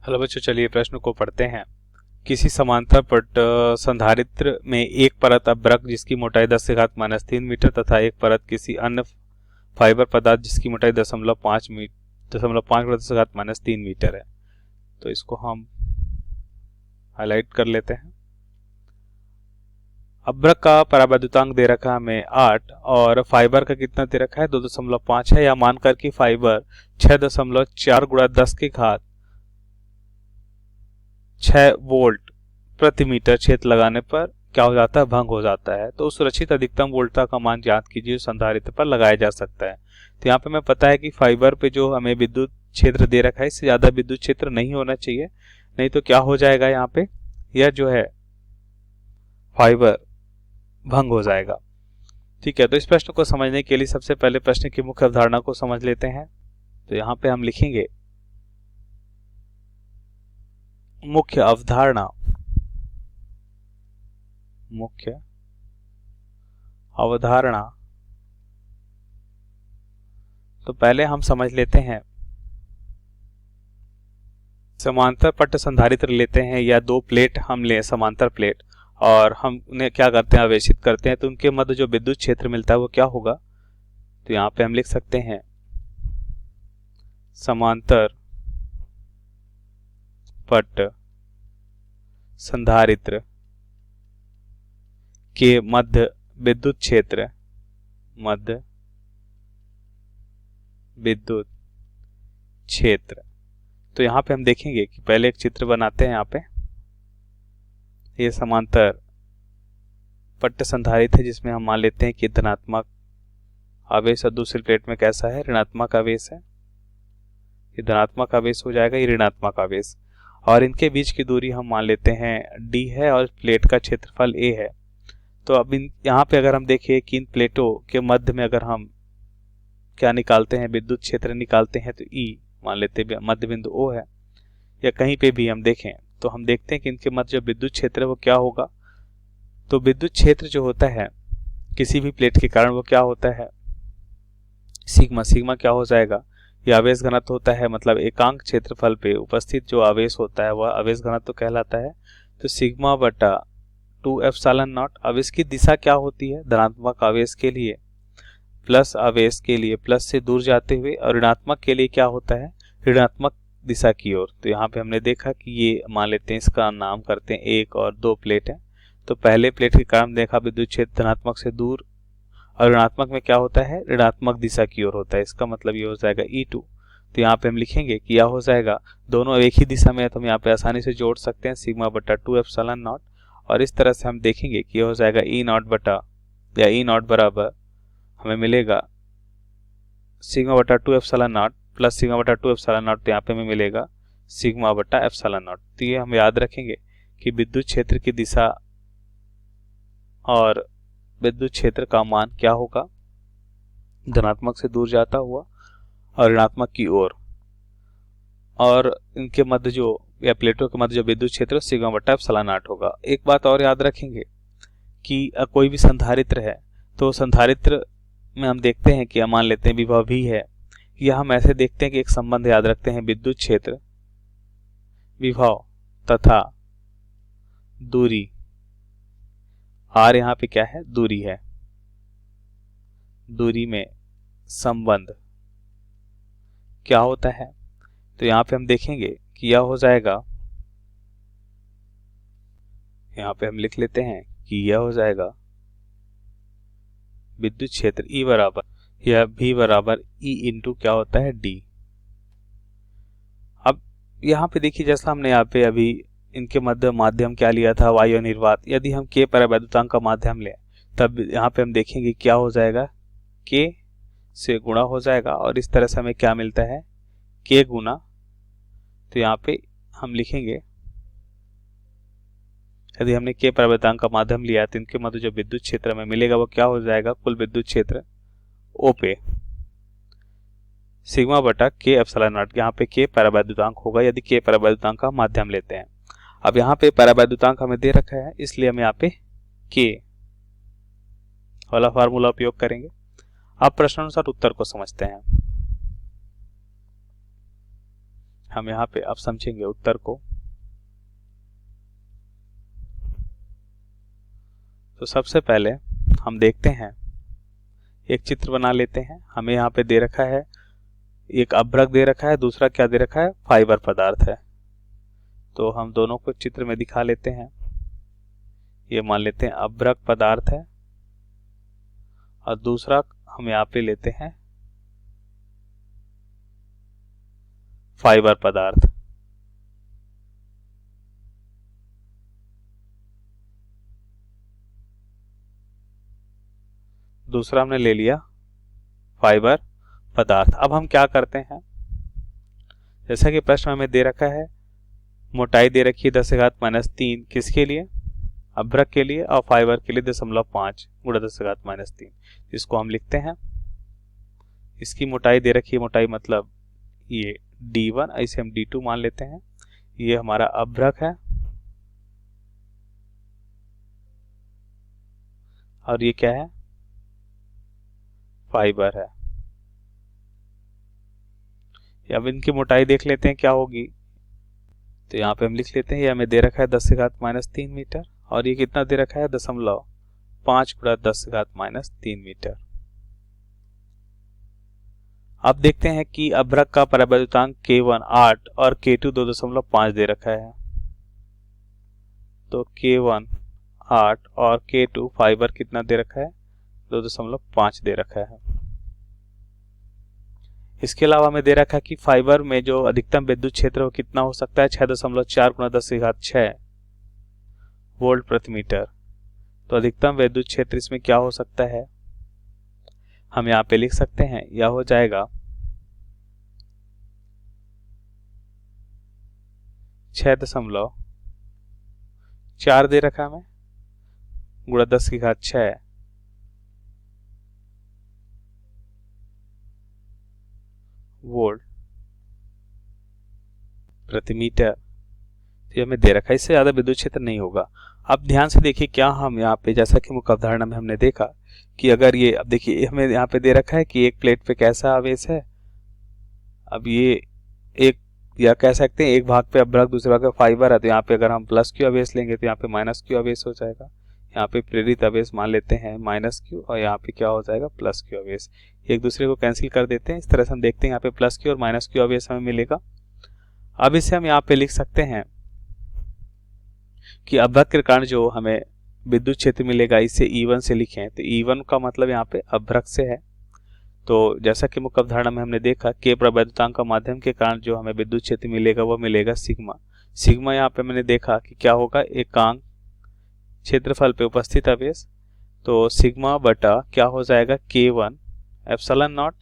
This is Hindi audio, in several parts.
हेलो बच्चों, चलिए प्रश्न को पढ़ते हैं। किसी समांतर पट संधारित्र में एक परत अभ्रक जिसकी मोटाई 10 से घात -3 मीटर तथा एक परत किसी अन्य फाइबर पदार्थ जिसकी मोटाई 0.5 × 10 से घात -3 मीटर है। तो इसको हम हाईलाइट कर लेते हैं। अभ्रक का परावैद्युतांक दे रखा है हमें 8 और फाइबर का कितना दे रखा है 2.5 है, या मानकर कि फाइबर 6.4 × 10 की घात 6 वोल्ट प्रति मीटर क्षेत्र लगाने पर क्या हो जाता है, भंग हो जाता है। तो सुरक्षित अधिकतम वोल्टता का मान ज्ञात कीजिए जो संधारित्र पर लगाया जा सकता है। तो यहाँ पे हमें पता है कि फाइबर पे जो हमें विद्युत क्षेत्र दे रखा है इससे ज्यादा विद्युत क्षेत्र नहीं होना चाहिए, नहीं तो क्या हो जाएगा, यहाँ पे यह जो है फाइबर भंग हो जाएगा। ठीक है, तो इस प्रश्न को समझने के लिए सबसे पहले प्रश्न की मुख्य अवधारणा को समझ लेते हैं। तो यहाँ पे हम लिखेंगे मुख्य अवधारणा। मुख्य अवधारणा तो पहले हम समझ लेते हैं, समांतर पट्ट संधारित्र लेते हैं या दो प्लेट हम ले समांतर प्लेट, और हम उन्हें क्या करते हैं, आवेशित करते हैं। तो उनके मध्य जो विद्युत क्षेत्र मिलता है वो क्या होगा, तो यहाँ पे हम लिख सकते हैं समांतर पट्ट संधारित्र के मध्य विद्युत क्षेत्र, मध्य विद्युत क्षेत्र। तो यहाँ पे हम देखेंगे कि पहले एक चित्र बनाते हैं। यहाँ पे ये समांतर पट्ट संधारित्र है जिसमें हम मान लेते हैं कि धनात्मक आवेश और दूसरी प्लेट में कैसा है, ऋणात्मक आवेश है। ये धनात्मक आवेश हो जाएगा, ये ऋणात्मक आवेश, और इनके बीच की दूरी हम मान लेते हैं d है और प्लेट का क्षेत्रफल a है। तो अब यहाँ पे अगर हम देखें कि इन प्लेटों के मध्य में अगर हम क्या निकालते हैं, विद्युत क्षेत्र निकालते हैं, तो E मान लेते हैं मध्य बिंदु O है, या कहीं पे भी हम देखें तो हम देखते हैं कि इनके मध्य जो विद्युत क्षेत्र है वो क्या होगा। तो विद्युत क्षेत्र जो होता है किसी भी प्लेट के कारण वो क्या होता है, सिग्मा। सिग्मा क्या हो जाएगा, ये आवेश घनत्व होता है, मतलब एकांक क्षेत्रफल पे उपस्थित जो आवेश होता है वह आवेश घनत्व कहलाता है। तो सिग्मा बटा 2 एप्सिलॉन नॉट। अब इसकी दिशा क्या होती है, धनात्मक आवेश के लिए प्लस आवेश के लिए प्लस से दूर जाते हुए, और ऋणात्मक के लिए क्या होता है, ऋणात्मक दिशा की ओर। तो यहाँ पे हमने देखा कि ये मान लेते हैं, इसका नाम करते हैं 1 और 2 प्लेट है। तो पहले प्लेट के कारण देखा विद्युत क्षेत्र धनात्मक से दूर, और ऋणात्मक में क्या होता है, ऋणात्मक दिशा की ओर होता है। इसका मतलब ये हो जाएगा E2। तो यहाँ पे हम लिखेंगे कि यह हो जाएगा, दोनों एक ही दिशा में है तो हम यहाँ पे आसानी से जोड़ सकते हैं, सिग्मा बटा 2 एप्सिलॉन नॉट। और इस तरह से हम देखेंगे कि यह हो जाएगा E नॉट बटा, या E नॉट बराबर हमें मिलेगा सिग्मा बटा 2 एप्सिलॉन नॉट प्लस सिग्मा बटा 2 एप्सिलॉन नॉट। तो यहाँ पे हमें मिलेगा सिग्मा बटा एप्सिलॉन नॉट। तो ये हम याद रखेंगे कि विद्युत क्षेत्र की दिशा और विद्युत क्षेत्र का मान क्या होगा, धनात्मक से दूर जाता हुआ और ऋणात्मक की ओर, और इनके मध्य जो या प्लेटों के मध्य जो विद्युत क्षेत्र सिग्मा बटा एप्सिलॉन नॉट होगा। एक बात और याद रखेंगे कि कोई भी संधारित्र है तो संधारित्र में हम देखते हैं कि मान लेते हैं विभव भी है, या हम ऐसे देखते हैं कि एक संबंध याद रखते हैं, विद्युत क्षेत्र विभव तथा दूरी, r यहाँ पे क्या है, दूरी है, दूरी में संबंध क्या होता है। तो यहाँ पे हम देखेंगे कि यह हो जाएगा, यहाँ पे हम लिख लेते हैं कि यह हो जाएगा विद्युत क्षेत्र E बराबर, या V बराबर E इंटू क्या होता है, D। अब यहाँ पे देखिए, जैसा हमने यहाँ पे अभी इनके मध्य माध्यम क्या लिया था, वायु निर्वात। यदि हम K परावैद्युतांक का माध्यम लें तब यहाँ पे हम देखेंगे क्या हो जाएगा, K से गुणा हो जाएगा, और इस तरह से हमें क्या मिलता है, K गुना। तो यहाँ पे हम लिखेंगे यदि हमने K परावैद्युतांक का माध्यम लिया तो इनके मध्य जो विद्युत क्षेत्र हमें मिलेगा वो क्या हो जाएगा, कुल विद्युत क्षेत्र O पे सिग्मा बटा K एप्सिलॉन नॉट। यहाँ पे K परावैद्युतांक होगा यदि K परावैद्युतांक का माध्यम लेते हैं। अब यहाँ पे परावैद्युतांक हमें दे रखा है, इसलिए हम यहाँ पे K वाला फार्मूला उपयोग करेंगे। अब प्रश्नानुसार उत्तर को समझते हैं। हम यहाँ पे अब समझेंगे उत्तर को। तो सबसे पहले हम देखते हैं, एक चित्र बना लेते हैं। हमें यहाँ पे दे रखा है, एक अभ्रक दे रखा है, दूसरा क्या दे रखा है, फाइबर पदार्थ है। तो हम दोनों को चित्र में दिखा लेते हैं। ये मान लेते हैं अभ्रक पदार्थ है और दूसरा हम यहाँ पे लेते हैं फाइबर पदार्थ। दूसरा हमने ले लिया फाइबर पदार्थ। अब हम क्या करते हैं, जैसा कि प्रश्न हमें दे रखा है, मोटाई दे रखी है 10⁻³ किसके लिए, अभ्रक के लिए, और फाइबर के लिए 0.5 गुणा 10⁻³ इसको हम लिखते हैं। इसकी मोटाई दे रखी है, मोटाई मतलब ये D1, इसे हम D2 मान लेते हैं। ये हमारा अभ्रक है और ये क्या है, फाइबर है। अब इनकी मोटाई देख लेते हैं क्या होगी। तो यहाँ पे हम लिख लेते हैं, ये हमें दे रखा है 10⁻³ मीटर और ये कितना दे रखा है 0.5 गुणा 10⁻³ मीटर। अब देखते हैं कि अभ्रक का परावैद्युतांक K1 8 और K2 2.5 दे रखा है। तो K1 8 और K2 फाइबर कितना दे रखा है, 2.5 दे रखा है। इसके अलावा हमें दे रखा है कि फाइबर में जो अधिकतम विद्युत क्षेत्र वो कितना हो सकता है, 6.4 गुणा 10⁶ वोल्ट प्रति मीटर। तो अधिकतम विद्युत क्षेत्र इसमें क्या हो सकता है, हम यहाँ पे लिख सकते हैं, यह हो जाएगा 6.4 दे रखा हमें गुणा 10⁶ वोल्ट प्रति मीटर। ये हमें दे रखा है, इससे ज्यादा विद्युत क्षेत्र नहीं होगा। अब ध्यान से देखिए, क्या हम यहाँ पे, जैसा कि मुख्य अवधारणा में हमने देखा कि अगर ये, अब देखिए हमें यहाँ पे दे रखा है कि एक प्लेट पे कैसा आवेश है। अब ये एक, या कह सकते हैं एक भाग पे अभ्रक दूसरे भाग पे फाइबर है, तो यहाँ पे अगर हम +Q आवेश लेंगे तो यहाँ पे -Q आवेश हो जाएगा। यहाँ पे प्रेरित आवेश मान लेते हैं -Q और यहाँ पे क्या हो जाएगा +Q आवेश। एक दूसरे को कैंसिल कर देते हैं। इस तरह से हम देखते हैं यहाँ पे +Q और -Q आवेश हमें मिलेगा। अब इसे हम यहाँ पे लिख सकते हैं कि अभ्रक के कारण जो हमें विद्युत क्षेत्र मिलेगा, इसे E1 से लिखें। तो E1 का मतलब यहाँ पे अभ्रक से है। तो जैसा कि मुख्य अवधारणा में हमने देखा, K परावैद्युतांक का माध्यम के कारण जो हमें विद्युत क्षेत्र मिलेगा वो मिलेगा सिग्मा। सिग्मा यहाँ पे मैंने देखा कि क्या होगा, एकांक क्षेत्रफल पे उपस्थित आवेश। तो सिग्मा बटा क्या हो जाएगा, K1 एप्सिलॉन नॉट।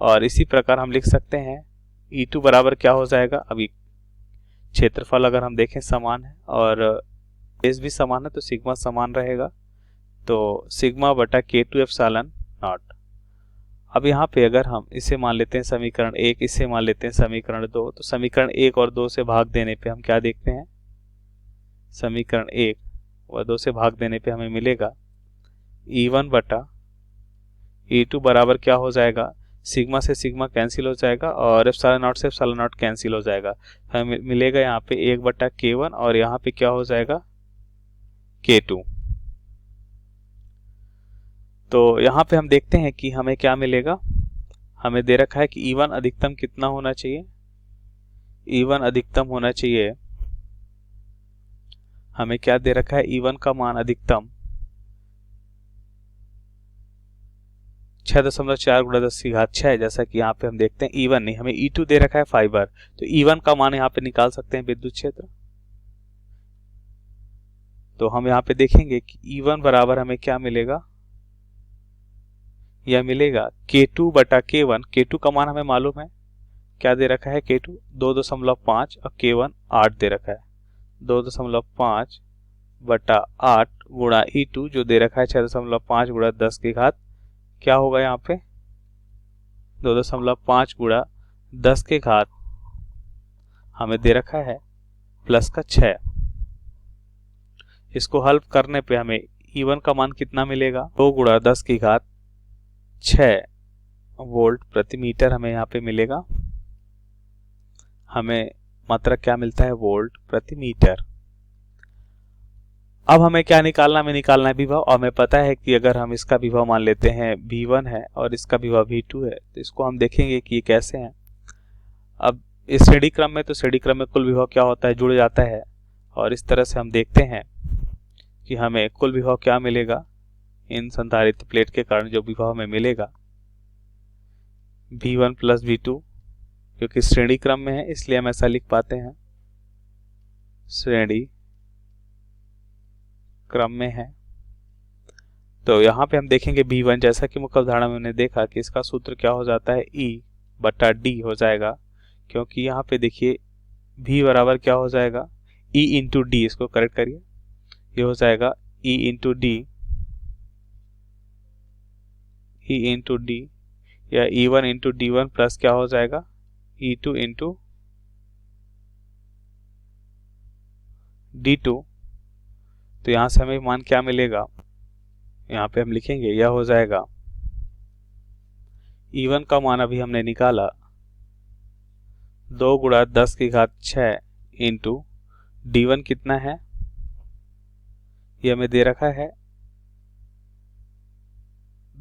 और इसी प्रकार हम लिख सकते हैं E2 बराबर क्या हो जाएगा, अभी क्षेत्रफल अगर हम देखें समान है और बेस भी समान है तो सिग्मा समान रहेगा। तो सिग्मा बटा K2 एप्सिलॉन नॉट। अब यहाँ पे अगर हम इसे मान लेते हैं समीकरण 1, इसे मान लेते हैं समीकरण 2, तो समीकरण 1 और 2 से भाग देने पे हम क्या देखते हैं, समीकरण 1 और 2 से भाग देने पे हमें मिलेगा E1 बटा E2 बराबर क्या हो जाएगा, सिग्मा से सिग्मा कैंसिल हो जाएगा और एप्सिलॉन नॉट से एप्सिलॉन नॉट कैंसिल हो जाएगा। हमें मिलेगा यहाँ पे 1 बटा K1 और यहाँ पे क्या हो जाएगा K2। तो यहाँ पे हम देखते हैं कि हमें क्या मिलेगा, हमें दे रखा है कि E1 अधिकतम कितना होना चाहिए, E1 अधिकतम होना चाहिए, हमें क्या दे रखा है, E1 का मान अधिकतम 6.4 गुणा 10⁶, जैसा कि यहाँ पे हम देखते हैं E1 नहीं, हमें E2 दे रखा है फाइबर। तो E1 का मान यहाँ पे निकाल सकते हैं विद्युत क्षेत्र। तो हम यहाँ पे देखेंगे कि E1 बराबर हमें क्या मिलेगा, यह मिलेगा K2 बटा K1। K2 का मान हमें मालूम है, क्या दे रखा है, K2 2.5 और K1 8 दे रखा है। 2.5 बटा 8 गुणा E2 जो दे रखा है 6.5 गुणा 10⁻, क्या होगा यहाँ पे 2.5 गुणा 10⁻, हमें दे रखा है +6। इसको हल करने पे हमें E1 का मान कितना मिलेगा, 2 गुणा 10⁶ वोल्ट प्रति मीटर हमें यहाँ पे मिलेगा। हमें मात्रा क्या मिलता है, वोल्ट प्रति मीटर। अब हमें क्या निकालना, हमें निकालना है विभव। और हमें पता है कि अगर हम इसका विभव मान लेते हैं V1 है और इसका विभव V2 है, तो इसको हम देखेंगे कि ये कैसे हैं। अब इस श्रेणी क्रम में, तो श्रेणी क्रम में कुल विभव क्या होता है, जुड़ जाता है। और इस तरह से हम देखते हैं कि हमें कुल विभव क्या मिलेगा, इन संधारित्र प्लेट के कारण जो विभव हमें मिलेगा V1 प्लस V2, क्योंकि श्रेणी क्रम में है इसलिए हम ऐसा लिख पाते हैं, श्रेणी क्रम में है। तो यहाँ पे हम देखेंगे V1, जैसा कि मुख्य उदाहरण में हमने देखा कि इसका सूत्र क्या हो जाता है, E बटा D हो जाएगा, क्योंकि यहाँ पे देखिए V बराबर क्या हो जाएगा, E इंटू डी। इसको करेक्ट करिए, ये हो जाएगा E into D, E into D, या E1 इंटू D1 प्लस क्या हो जाएगा, E2 इंटू D2। तो यहाँ से हमें मान क्या मिलेगा, यहाँ पे हम लिखेंगे, यह हो जाएगा E1 का मान अभी हमने निकाला 2 गुणा 10 की घात 6 इंटू D1 कितना है, ये हमें दे रखा है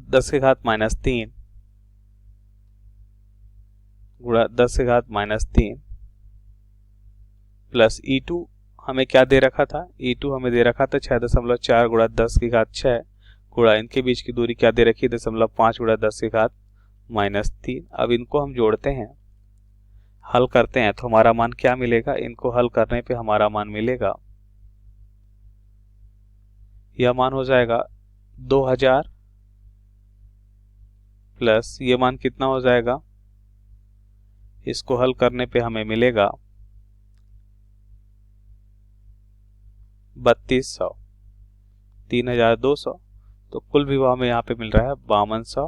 10 की घात -3 गुणा 10 की घात -3 प्लस E2 हमें क्या दे रखा था, E2 हमें दे रखा था 6.4 गुणा 10 की घात 6 गुणा इनके बीच की दूरी क्या दे रखी, 0.5 गुणा 10 की घात -3। अब इनको हम जोड़ते हैं, हल करते हैं, तो हमारा मान क्या मिलेगा, इनको हल करने पे हमारा मान मिलेगा, यह मान हो जाएगा 2000 प्लस ये मान कितना हो जाएगा, इसको हल करने पे हमें मिलेगा 3200, 3200। तो कुल विभव हमें यहाँ पे मिल रहा है 5200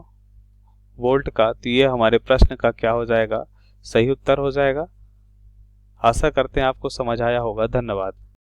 वोल्ट का। तो ये हमारे प्रश्न का क्या हो जाएगा, सही उत्तर हो जाएगा। आशा करते हैं आपको समझ आया होगा। धन्यवाद।